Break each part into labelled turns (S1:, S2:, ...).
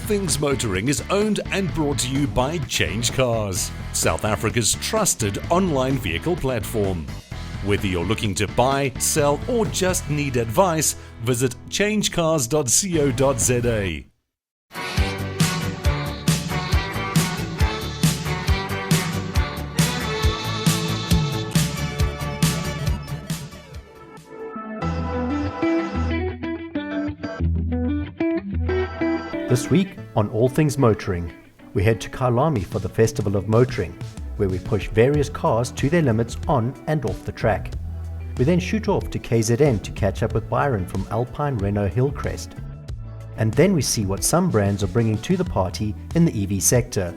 S1: Things Motoring is owned and brought to you by CHANGECARS, South Africa's trusted online vehicle platform. Whether you're looking to buy, sell, or just need advice, visit changecars.co.za.
S2: This week on All Things Motoring, we head to Kyalami for the Festival of Motoring, where we push various cars to their limits on and off the track. We then shoot off to KZN to catch up with Byron from Alpine Renault Hillcrest. And then we see what some brands are bringing to the party in the EV sector.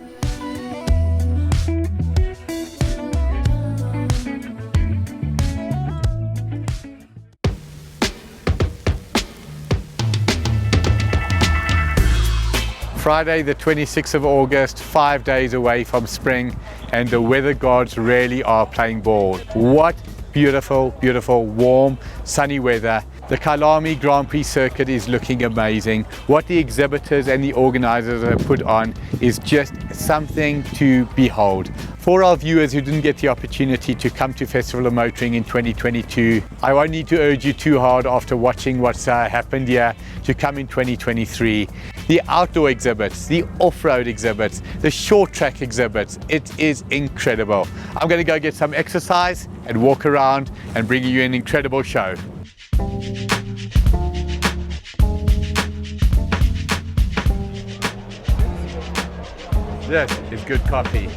S3: Friday the 26th of August, 5 days away from spring, and the weather gods really are playing ball. What beautiful, beautiful, warm, sunny weather. The Kyalami Grand Prix circuit is looking amazing. What the exhibitors and the organizers have put on is just something to behold. For our viewers who didn't get the opportunity to come to Festival of Motoring in 2022, I won't need to urge you too hard after watching what's happened here to come in 2023. The outdoor exhibits, the off-road exhibits, the short track exhibits, it is incredible. I'm going to go get some exercise and walk around and bring you an incredible show. This is good coffee.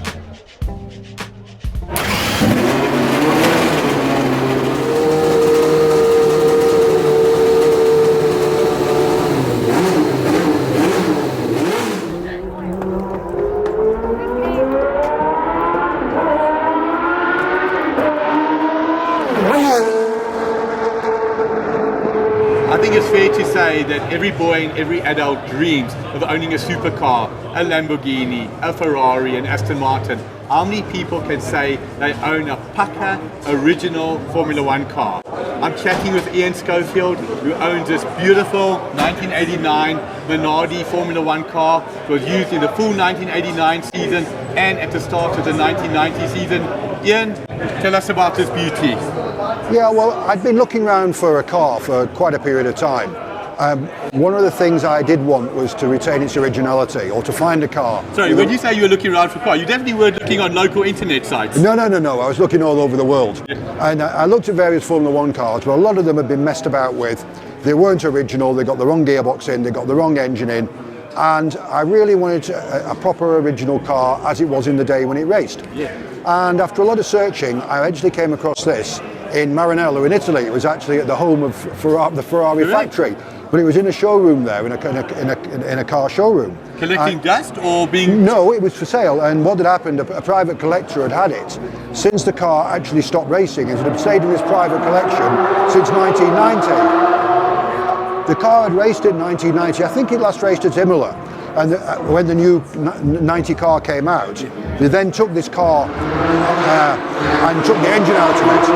S3: I think it's fair to say that every boy and every adult dreams of owning a supercar, a Lamborghini, a Ferrari, an Aston Martin. How many people can say they own a Paka original Formula One car? I'm chatting with Ian Schofield, who owns this beautiful 1989 Minardi Formula One car. It was used in the full 1989 season and at the start of the 1990 season. Ian, tell us about this beauty.
S4: Yeah, well, I'd been looking around for a car for quite a period of time. One of the things I did want was to retain its originality, or to find a car.
S3: Sorry, when you say you were looking around for a car, you definitely weren't looking on local internet sites.
S4: No. I was looking all over the world. And I looked at various Formula One cars, but a lot of them had been messed about with. They weren't original, they got the wrong gearbox in, they got the wrong engine in. And I really wanted a proper original car as it was in the day when it raced.
S3: Yeah.
S4: And after a lot of searching, I actually came across this in Maranello in Italy. It was actually at the home of the Ferrari factory, but it was in a showroom there, in a car showroom.
S3: Collecting dust or being...
S4: No, it was for sale, and what had happened, a private collector had it. Since the car actually stopped racing, it had stayed in this private collection since 1990. The car had raced in 1990, I think it last raced at Imola, and when the new 90 car came out, they then took this car and took the engine out of it.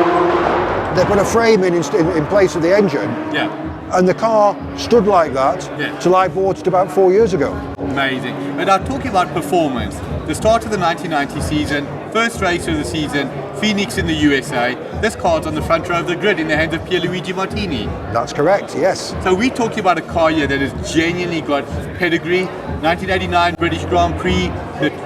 S4: They put a frame in place of the engine, and the car stood like that till I bought it about 4 years ago.
S3: Amazing. But now talking about performance, the start of the 1990 season, first race of the season, Phoenix in the USA. This car's on the front row of the grid in the hands of Pierluigi Martini.
S4: That's correct, yes.
S3: So we're talking about a car here that has genuinely got pedigree. 1989 British Grand Prix,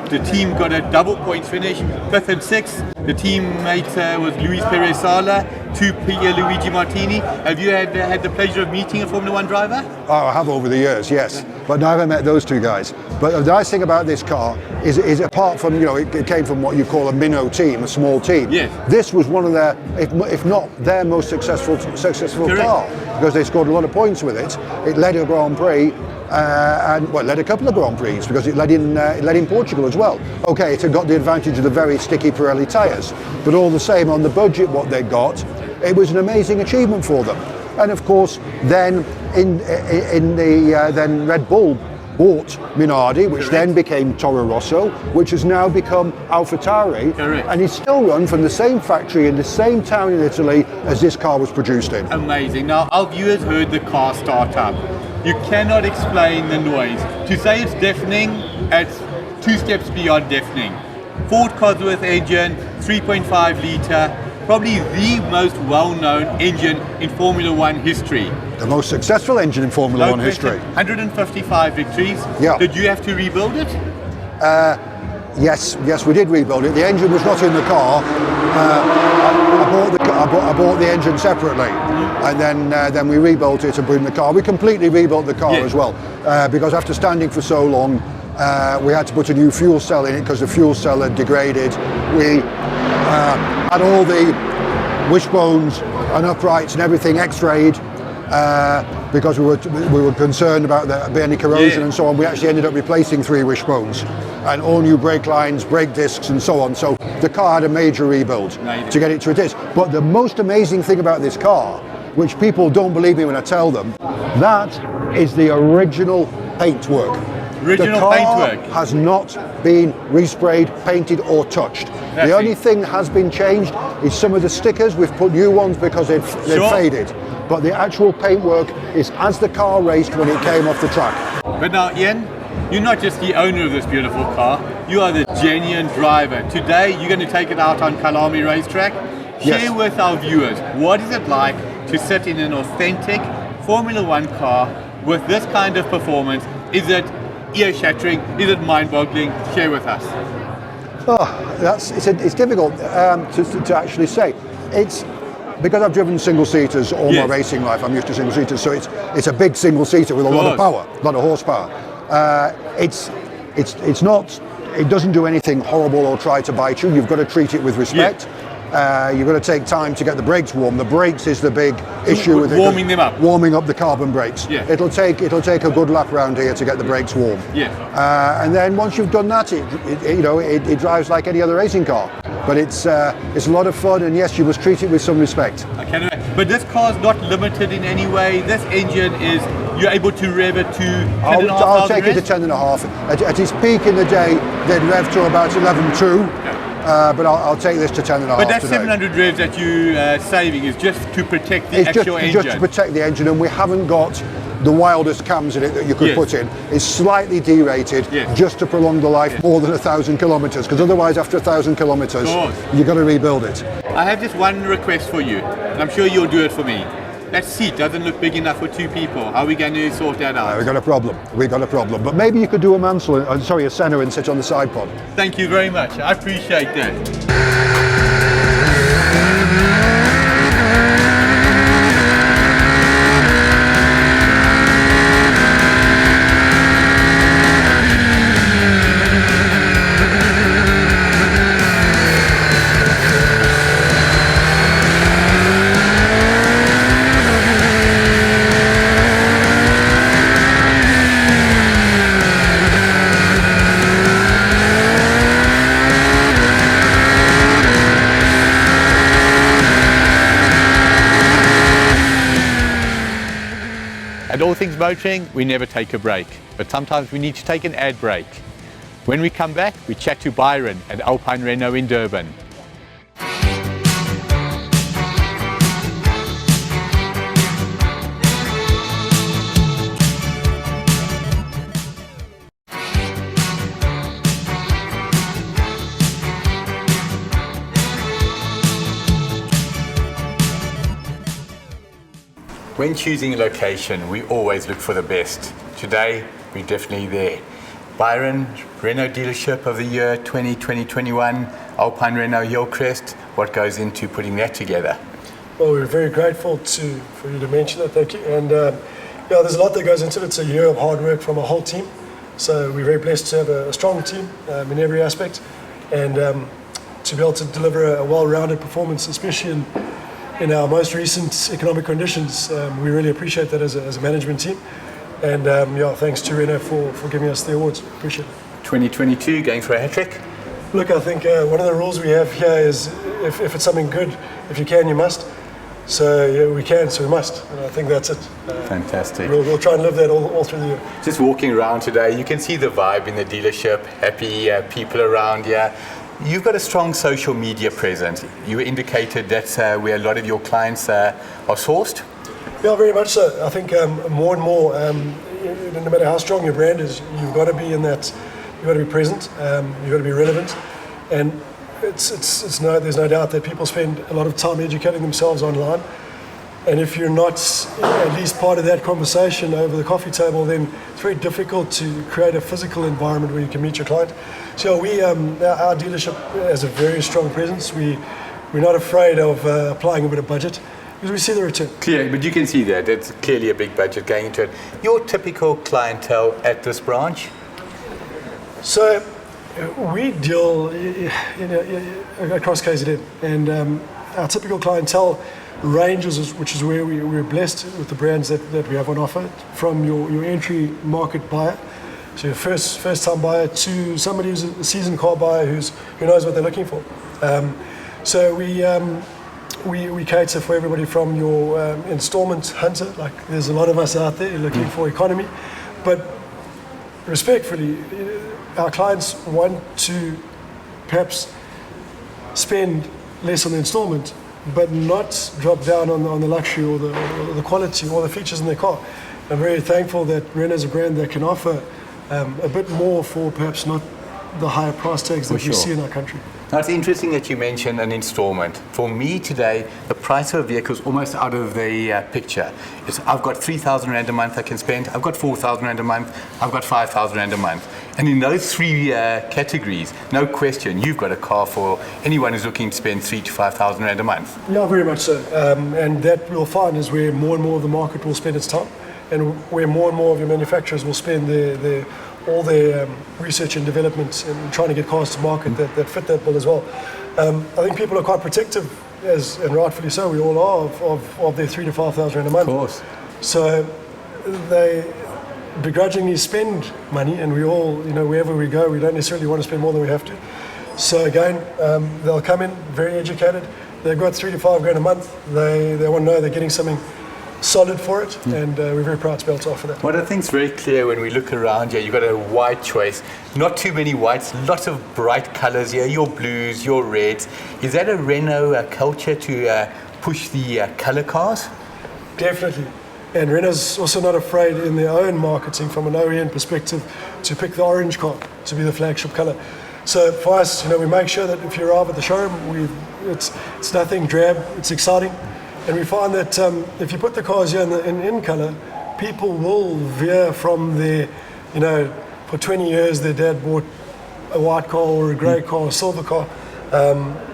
S3: the team got a double points finish, 5th and 6th. The teammate was Luis Perez Sala to Pierluigi Martini. Have you had the pleasure of meeting a Formula One driver?
S4: Oh, I have over the years, yes. But I haven't met those two guys. But the nice thing about this car is apart from, it came from what you call a minnow team, a small team.
S3: Yes.
S4: This was one of their, if not their most successful car, because they scored a lot of points with it. It led a Grand Prix, it led a couple of Grand Prix, because it led in Portugal as well. Okay, it had got the advantage of the very sticky Pirelli tyres, but all the same, on the budget what they got, it was an amazing achievement for them. And of course, then then Red Bull bought Minardi, which then became Toro Rosso, which has now become AlphaTauri, and it's still run from the same factory in the same town in Italy as this car was produced in.
S3: Amazing. Now, our viewers heard the car start up. You cannot explain the noise. To say it's deafening, it's 2 steps beyond deafening. Ford Cosworth engine, 3.5 litre, probably the most well-known engine in Formula One history.
S4: The most successful engine in Formula One history.
S3: 155 victories.
S4: Yeah.
S3: Did you have to rebuild it?
S4: Yes, we did rebuild it. The engine was not in the car. I bought the engine separately, and then we rebuilt it and put in the car. We completely rebuilt the car as well, because after standing for so long, we had to put a new fuel cell in it because the fuel cell had degraded. We had all the wishbones and uprights and everything x-rayed. Because we were concerned about there being any corrosion and so on. We actually ended up replacing 3 wishbones and all new brake lines, brake discs and so on. So the car had a major rebuild to get it to it is. But the most amazing thing about this car, which people don't believe me when I tell them, that is the original paintwork. The car has not been resprayed, painted or touched. The only thing that has been changed is some of the stickers. We've put new ones because they've faded. But the actual paintwork is as the car raced when it came off the track.
S3: But now, Ian, you're not just the owner of this beautiful car, you are the genuine driver. Today, you're going to take it out on Kalami racetrack. Share with our viewers, what is it like to sit in an authentic Formula One car with this kind of performance? Is it ear-shattering? Is it mind-boggling? Share with us.
S4: It's difficult to actually say. It's because I've driven single-seaters all my racing life. I'm used to single-seaters, so it's a big single-seater with a lot of power, a lot of horsepower. It's not. It doesn't do anything horrible or try to bite you. You've got to treat it with respect. You've got to take time to get the brakes warm. The brakes is the big issue with
S3: warming them up.
S4: Warming up the carbon brakes. It'll take a good lap around here to get the brakes warm. And then once you've done that, it drives like any other racing car. But it's a lot of fun, and yes, you must treat it with some respect.
S3: But this car's not limited in any way. This engine is, you're able to rev it to 10.5
S4: I'll take it to 10.5. At its peak in the day, they'd rev to about 11.2. But I'll take this to 10.5.
S3: But that 700 revs that you're saving is just to protect the actual engine.
S4: It's just to protect the engine, and we haven't got the wildest cams in it that you could put in. It's slightly derated just to prolong the life more than 1,000 kilometres, because otherwise after 1,000 kilometres you've got to rebuild it.
S3: I have just one request for you, and I'm sure you'll do it for me. That seat doesn't look big enough for 2 people. How are we going to sort that out?
S4: We've got a problem. But maybe you could do a Senna and sit on the side pod.
S3: Thank you very much. I appreciate that. At All Things Motoring, we never take a break, but sometimes we need to take an ad break. When we come back, we chat to Byron at Alpine Renault in Durban. When choosing a location, we always look for the best. Today, we're definitely there. Byron, Renault Dealership of the Year 2020-21, Alpine Renault Hillcrest. What goes into putting that together?
S5: Well, we're very grateful for you to mention that, thank you. And there's a lot that goes into it. It's a year of hard work from a whole team. So we're very blessed to have a strong team in every aspect, and to be able to deliver a well-rounded performance, especially in our most recent economic conditions. We really appreciate that as a management team. And thanks to Renault for giving us the awards. Appreciate it.
S3: 2022, going for a hat-trick?
S5: Look, I think one of the rules we have here is if it's something good, if you can, you must. So we can, so we must. And I think that's it.
S3: Fantastic.
S5: We'll try and live that all through the year.
S3: Just walking around today, you can see the vibe in the dealership, happy people around here. You've got a strong social media presence. You indicated that's where a lot of your clients are sourced.
S5: Yeah, very much so. I think more and more, no matter how strong your brand is, you've got to be in that. You've got to be present. You've got to be relevant, and there's no doubt that people spend a lot of time educating themselves online. And if you're not at least part of that conversation over the coffee table, then it's very difficult to create a physical environment where you can meet your client. So our dealership has a very strong presence. We're not afraid of applying a bit of budget because we see the return.
S3: Clear, but you can see that it's clearly a big budget going into it. Your typical clientele at this branch?
S5: So we deal across KZN, and our typical clientele ranges, which is where we're blessed with the brands that we have on offer, from your entry market buyer, so your first time buyer, to somebody who's a seasoned car buyer who knows what they're looking for. So we cater for everybody from your installment hunter, like there's a lot of us out there looking for economy, but respectfully, our clients want to perhaps spend less on the installment, but not drop down on the luxury or the quality or the features in their car. I'm very thankful that Renault is a brand that can offer a bit more for perhaps not the higher price tags that we see in our country.
S3: Now, it's interesting that you mentioned an installment. For me today, the price of a vehicle is almost out of the picture. I've got 3,000 Rand a month I can spend, I've got 4,000 Rand a month, I've got 5,000 Rand a month. And in those three categories, no question, you've got a car for anyone who's looking to spend 3,000 to 5,000 Rand a month.
S5: Yeah, very much so. And that we'll find is where more and more of the market will spend its time, and where more and more of your manufacturers will spend all their research and development and trying to get cars to market that fit that bill as well. I think people are quite protective, and rightfully so, we all are, of their 3,000 to 5,000 Rand a month.
S3: Of course.
S5: So they begrudgingly spend money, and we all, wherever we go, we don't necessarily want to spend more than we have to. So again, they'll come in very educated. They've got 3 to 5 grand a month. They want to know they're getting something solid for it, and we're very proud to be able to offer that.
S3: What I think is very clear when we look around here, you've got a wide choice, not too many whites, lots of bright colours here, your blues, your reds. Is that a Renault culture to push the colour cars?
S5: Definitely. And Renault's also not afraid in their own marketing from an OEM perspective to pick the orange car to be the flagship colour. So for us, we make sure that if you arrive at the showroom, it's nothing drab, it's exciting. And we find that if you put the cars here in colour, people will veer from their, for 20 years their dad bought a white car or a grey car or a silver car.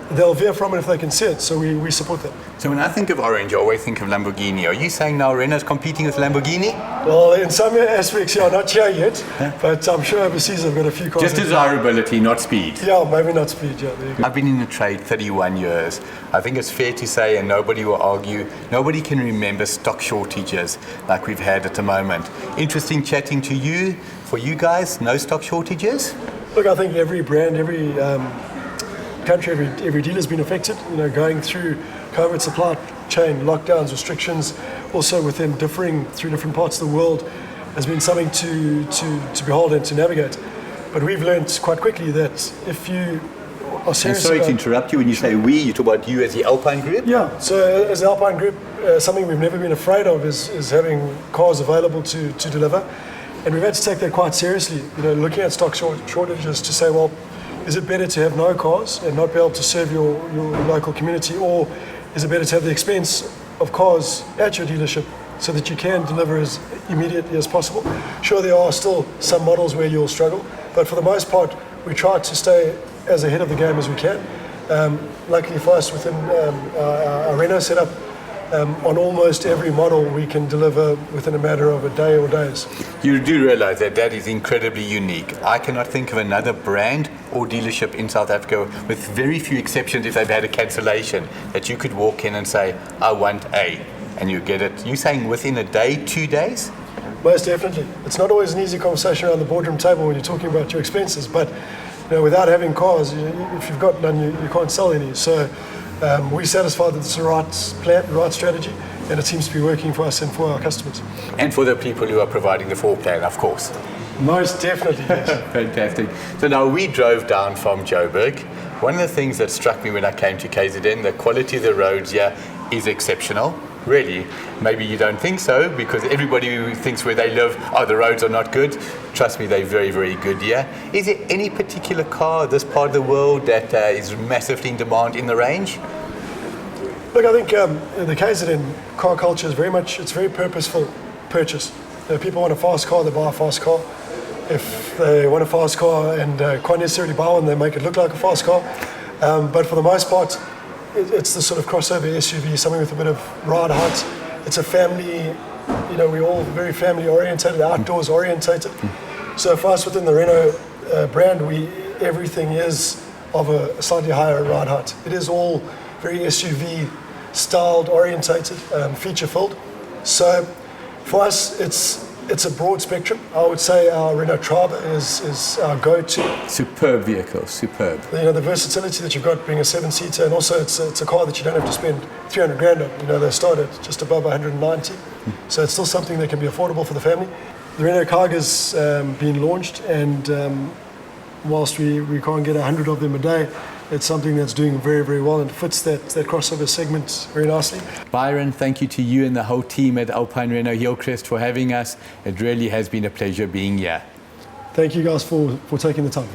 S5: They'll veer from it if they can see it, so we support that.
S3: So when I think of orange, I always think of Lamborghini. Are you saying now Renault's competing with Lamborghini?
S5: Well, in some aspects, yeah, not here yet, but I'm sure overseas I've got a few cars.
S3: Just desirability, not speed.
S5: Yeah, maybe not speed, yeah.
S3: I've been in the trade 31 years. I think it's fair to say, and nobody will argue, nobody can remember stock shortages like we've had at the moment. Interesting chatting to you. For you guys, no stock shortages?
S5: Look, I think every brand, every country, every dealer's been affected, going through COVID supply chain, lockdowns, restrictions, also within through different parts of the world, has been something to behold and to navigate. But we've learned quite quickly that if you are serious
S3: sorry to interrupt you, when you say we, you talk about you as the Alpine Group?
S5: Yeah, so as the Alpine Group, something we've never been afraid of is having cars available to deliver. And we've had to take that quite seriously, looking at stock shortages to say, well, is it better to have no cars and not be able to serve your local community, or is it better to have the expense of cars at your dealership so that you can deliver as immediately as possible? Sure, there are still some models where you'll struggle, but for the most part, we try to stay as ahead of the game as we can. Luckily for us, within our Renault setup, on almost every model we can deliver within a matter of a day or days.
S3: You do realize that is incredibly unique. I cannot think of another brand or dealership in South Africa, with very few exceptions if they've had a cancellation, that you could walk in and say, I want A, and you get it. You're saying within a day, 2 days?
S5: Most definitely. It's not always an easy conversation around the boardroom table when you're talking about your expenses, but without having cars, if you've got none, you can't sell any. So we're satisfied that it's the right plan, the right strategy, and it seems to be working for us and for our customers.
S3: And for the people who are providing the floor plan, of course.
S5: Most definitely, yes.
S3: Fantastic. So now we drove down from Joburg. One of the things that struck me when I came to KZN, the quality of the roads here is exceptional. really, maybe you don't think so, because everybody who thinks where they live, oh, the roads are not good. Trust me, they're very, very good here. Is there any particular car this part of the world that is massively in demand in the range?
S5: Look, I think the KZN car culture is it's very purposeful purchase. People want a fast car, they buy a fast car. If they want a fast car and can't necessarily buy one, they make it look like a fast car. But for the most part, it's the sort of crossover SUV, something with a bit of ride height. It's a family, we're all very family orientated, outdoors orientated. So for us within the Renault brand, everything is of a slightly higher ride height. It is all very SUV styled, orientated, feature filled. So for us, it's a broad spectrum. I would say our Renault Traber is our go-to.
S3: Superb vehicle, superb.
S5: The versatility that you've got being a 7-seater, and also it's a car that you don't have to spend 300 grand on. They start at just above 190. So it's still something that can be affordable for the family. The Renault Kaga's been launched, and whilst we can't get 100 of them a day, it's something that's doing very, very well and fits that crossover segment very nicely.
S3: Byron, thank you to you and the whole team at Alpine Renault Hillcrest for having us. It really has been a pleasure being here.
S5: Thank you guys for taking the time.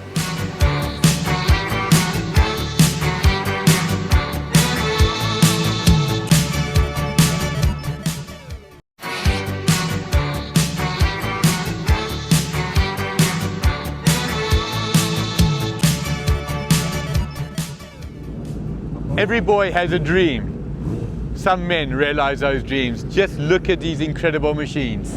S3: Every boy has a dream. Some men realize those dreams. Just look at these incredible machines.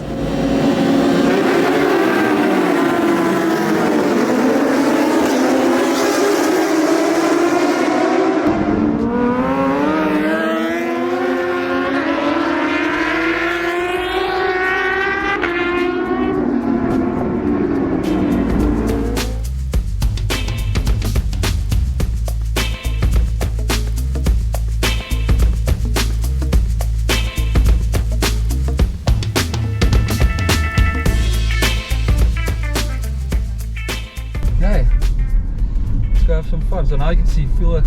S6: Go have some fun. So now you can feel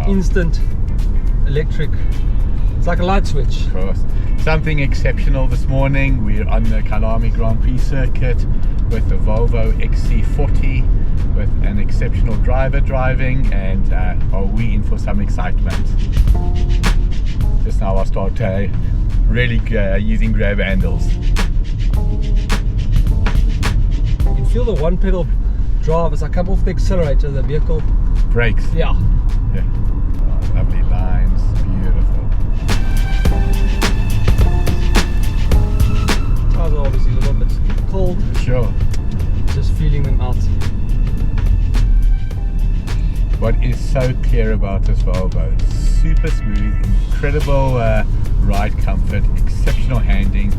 S6: instant electric. It's like a light switch.
S3: Of course. Something exceptional this morning. We're on the Kalami Grand Prix circuit with the Volvo XC40 with an exceptional driver driving, and are we in for some excitement. Just now I start really using grab handles.
S6: You can feel the one pedal drive as I come off the accelerator, the vehicle
S3: brakes.
S6: Yeah.
S3: Oh, lovely lines, beautiful.
S6: Tires are obviously a little bit cold.
S3: Sure.
S6: Just feeling them out.
S3: What is so clear about this Volvo? Super smooth, incredible ride comfort, exceptional handling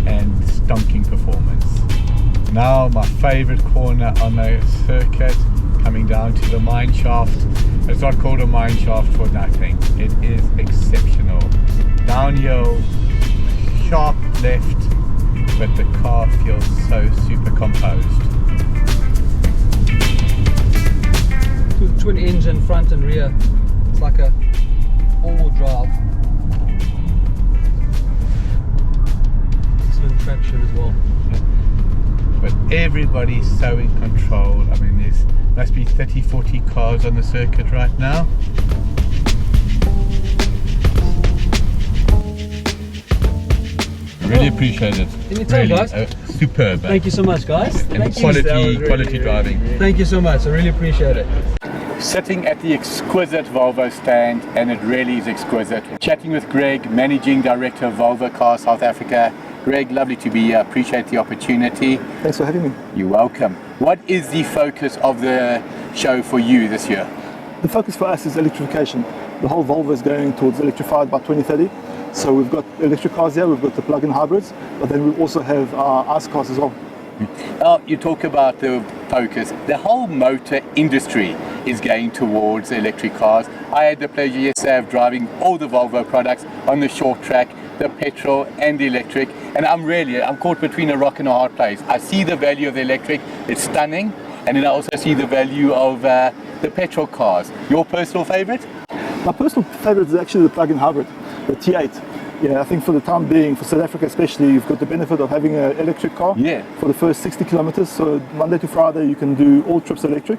S3: and stonking performance. Now my favorite corner on the circuit, coming down to the mine shaft. It's not called a mine shaft for nothing. It is exceptional. Downhill, sharp left, but the car feels so super composed.
S6: Twin engine, front and rear. It's like a all-wheel drive. Excellent traction as well.
S3: But everybody's so in control. I mean, there's must be 30-40 cars on the circuit right now. Really appreciate it.
S6: Anytime,
S3: really,
S6: guys.
S3: Superb.
S6: Thank you so much, guys.
S3: And quality driving.
S6: Thank you so much. I really appreciate it.
S3: Sitting at the exquisite Volvo stand, and it really is exquisite. Chatting with Greg, Managing Director of Volvo Cars South Africa. Greg, lovely to be here. Appreciate the opportunity.
S7: Thanks for having me.
S3: You're welcome. What is the focus of the show for you this year?
S7: The focus for us is electrification. The whole Volvo is going towards electrified by 2030. So we've got electric cars here, we've got the plug-in hybrids, but then we also have ICE cars as well.
S3: You talk about the focus. The whole motor industry is going towards electric cars. I had the pleasure yesterday of driving all the Volvo products on the short track, the petrol and the electric, and I'm caught between a rock and a hard place. I see the value of the electric, it's stunning, and then I also see the value of the petrol cars. Your personal favorite?
S7: My personal favorite is actually the plug-in hybrid. the T8. Yeah, I think for the time being, for South Africa especially, you've got the benefit of having an electric car for the first 60 kilometers. So Monday to Friday, you can do all trips electric,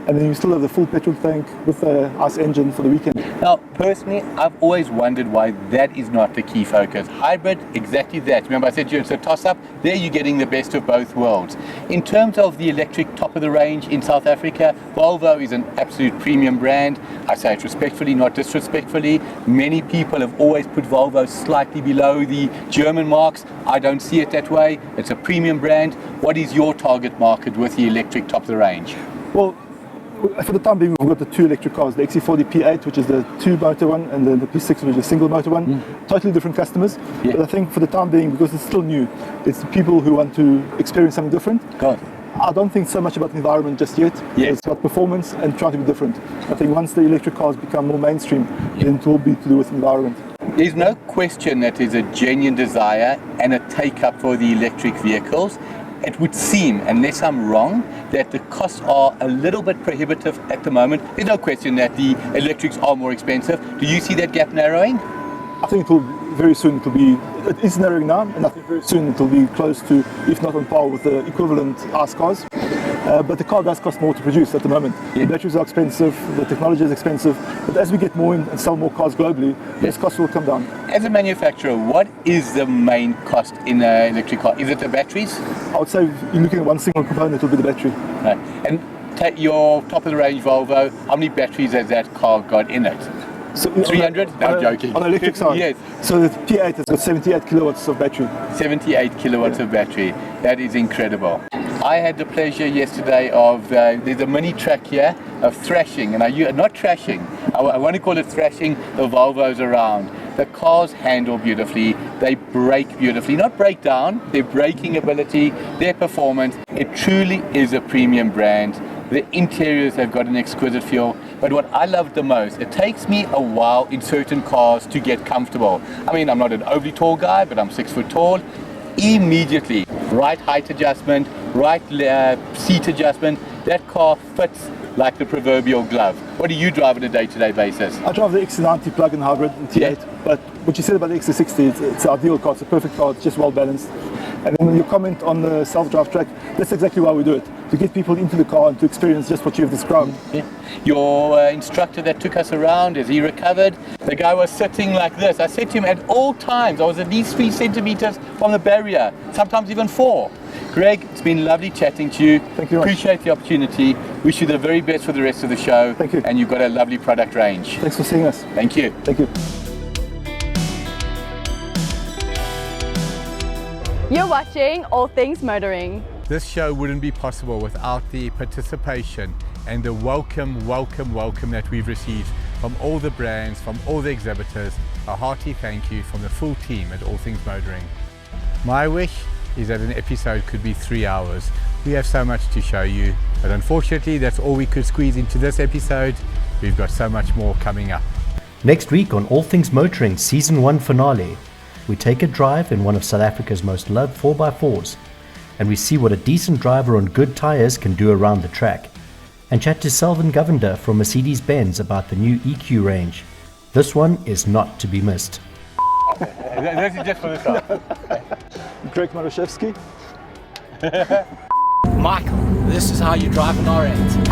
S7: and then you still have the full petrol tank with the ICE engine for the weekend.
S3: Now, personally, I've always wondered why that is not the key focus. Hybrid, exactly that. Remember I said to you, it's a toss-up. There you're getting the best of both worlds. In terms of the electric top of the range in South Africa, Volvo is an absolute premium brand. I say it respectfully, not disrespectfully. Many people have always put Volvo slightly below the German marks. I don't see it that way. It's a premium brand. What is your target market with the electric top of the range?
S7: Well, for the time being, we've got the two electric cars, the XC40 P8, which is the two motor one, and then the P6, which is the single motor one. Totally different customers. But I think for the time being, because it's still new, it's the people who want to experience something different. I don't think so much about the environment just yet. It's about performance and trying to be different. I think once the electric cars become more mainstream, then it will be to do with the environment.
S3: There's no question that there's a genuine desire and a take-up for the electric vehicles. It would seem, unless I'm wrong, that the costs are a little bit prohibitive at the moment. There's no question that the electrics are more expensive. Do you see that gap narrowing?
S7: I think very soon it is narrowing now, and I think very soon it will be close to, if not on par with the equivalent ICE cars. But the car does cost more to produce at the moment. The batteries are expensive, the technology is expensive, but as we get more in and sell more cars globally, those costs will come down.
S3: As a manufacturer, what is the main cost in an electric car? Is it the batteries?
S7: I would say if you're looking at one single component, it will be the battery.
S3: Right. And take your top of the range Volvo, how many batteries has that car got in it?
S7: So
S3: 300? No, I'm joking.
S7: On the electric side?
S3: Yes.
S7: So the P8 has got 78 kilowatts of battery.
S3: 78 kilowatts of battery. That is incredible. I had the pleasure yesterday of, there's a mini track here of thrashing, and not trashing, I want to call it thrashing the Volvos around. The cars handle beautifully, they brake beautifully, not break down, their braking ability, their performance. It truly is a premium brand. The interiors have got an exquisite feel, but what I love the most, it takes me a while in certain cars to get comfortable. I mean, I'm not an overly tall guy, but I'm 6 foot tall. Immediately, right height adjustment, right seat adjustment, that car fits like the proverbial glove. What do you drive on a day-to-day basis?
S7: I drive the XC90 plug-in hybrid in T8, but what you said about the XC60, it's an ideal car, it's a perfect car, it's just well balanced. And then when you comment on the self-drive track, that's exactly why we do it, to get people into the car and to experience just what you've described.
S3: Your instructor that took us around, as he recovered, the guy was sitting like this. I said to him at all times, I was at least 3 centimeters from the barrier, sometimes even 4. Greg, it's been lovely chatting to you.
S7: Thank you.
S3: Appreciate the opportunity. Wish you the very best for the rest of the show.
S7: Thank you.
S3: And you've got a lovely product range.
S7: Thanks for seeing us.
S3: Thank you.
S7: Thank you.
S8: You're watching All Things Motoring.
S3: This show wouldn't be possible without the participation and the welcome that we've received from all the brands, from all the exhibitors. A hearty thank you from the full team at All Things Motoring. My wish is that an episode could be 3 hours. We have so much to show you, but unfortunately that's all we could squeeze into this episode. We've got so much more coming up.
S2: Next week on All Things Motoring Season 1 finale, we take a drive in one of South Africa's most loved 4x4s, and we see what a decent driver on good tyres can do around the track, and chat to Selvin Govender from Mercedes-Benz about the new EQ range. This one is not to be missed.
S3: This is just for the start.
S7: Greg Maroszewski.
S9: Michael, this is how you drive an R8.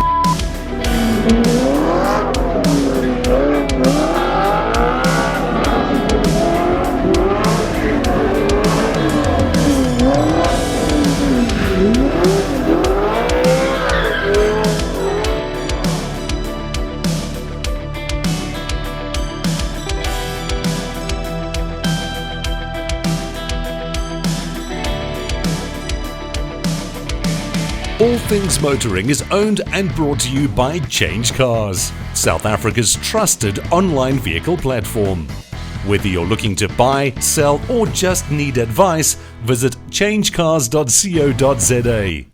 S1: All Things Motoring is owned and brought to you by CHANGECARS, South Africa's trusted online vehicle platform. Whether you're looking to buy, sell, or just need advice, visit changecars.co.za.